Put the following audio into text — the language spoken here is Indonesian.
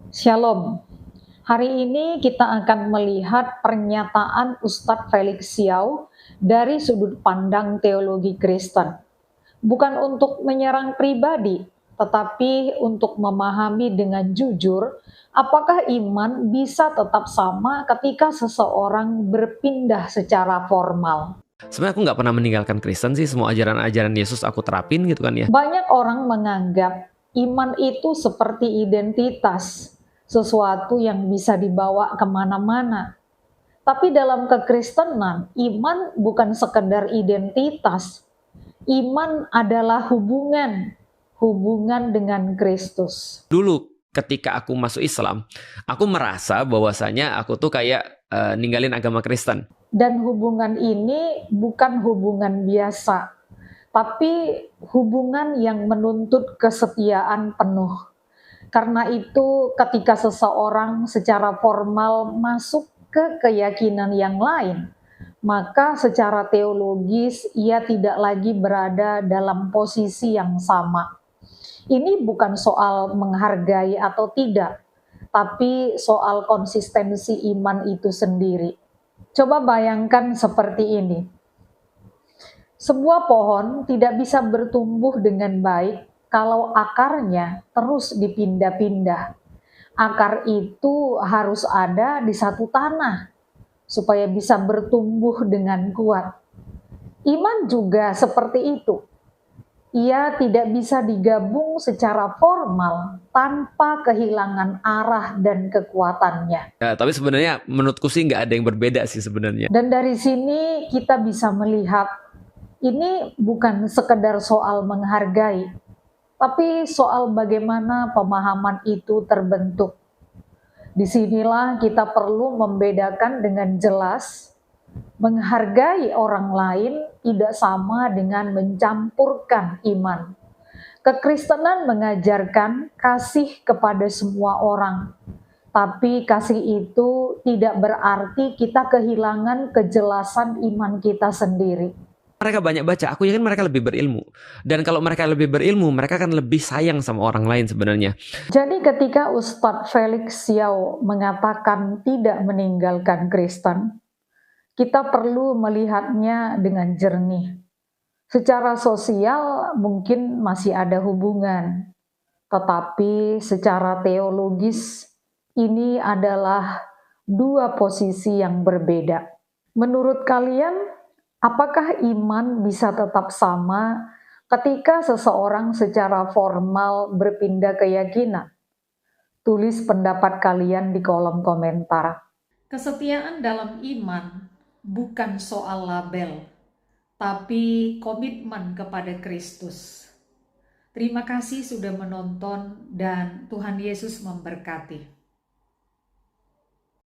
Shalom. Hari ini kita akan melihat pernyataan Ustadz Felix Xiao dari sudut pandang teologi Kristen. Bukan untuk menyerang pribadi, tetapi untuk memahami dengan jujur apakah iman bisa tetap sama ketika seseorang berpindah secara formal. Sebenarnya aku nggak pernah meninggalkan Kristen sih, semua ajaran-ajaran Yesus aku terapin gitu kan ya. Banyak orang menganggap iman itu seperti identitas, sesuatu yang bisa dibawa kemana-mana. Tapi dalam kekristenan, iman bukan sekedar identitas. Iman adalah hubungan dengan Kristus. Dulu ketika aku masuk Islam, aku merasa bahwasanya aku tuh kayak ninggalin agama Kristen. Dan hubungan ini bukan hubungan biasa, tapi hubungan yang menuntut kesetiaan penuh. Karena itu, ketika seseorang secara formal masuk ke keyakinan yang lain, maka secara teologis ia tidak lagi berada dalam posisi yang sama. Ini bukan soal menghargai atau tidak, tapi soal konsistensi iman itu sendiri. Coba bayangkan seperti ini. Sebuah pohon tidak bisa bertumbuh dengan baik kalau akarnya terus dipindah-pindah. Akar itu harus ada di satu tanah supaya bisa bertumbuh dengan kuat. Iman juga seperti itu. Ia tidak bisa digabung secara formal tanpa kehilangan arah dan kekuatannya. Ya, tapi sebenarnya menurutku sih nggak ada yang berbeda sih sebenarnya. Dan dari sini kita bisa melihat ini bukan sekedar soal menghargai, tapi soal bagaimana pemahaman itu terbentuk. Disinilah kita perlu membedakan dengan jelas, menghargai orang lain tidak sama dengan mencampurkan iman. Kekristenan mengajarkan kasih kepada semua orang, tapi kasih itu tidak berarti kita kehilangan kejelasan iman kita sendiri. Mereka banyak baca, aku yakin mereka lebih berilmu. Dan kalau mereka lebih berilmu, mereka akan lebih sayang sama orang lain sebenarnya. Jadi ketika Ustadz Felix Xiao mengatakan tidak meninggalkan Kristen, kita perlu melihatnya dengan jernih. Secara sosial mungkin masih ada hubungan, tetapi secara teologis ini adalah dua posisi yang berbeda. Menurut kalian, apakah iman bisa tetap sama ketika seseorang secara formal berpindah keyakinan? Tulis pendapat kalian di kolom komentar. Kesetiaan dalam iman bukan soal label, tapi komitmen kepada Kristus. Terima kasih sudah menonton dan Tuhan Yesus memberkati.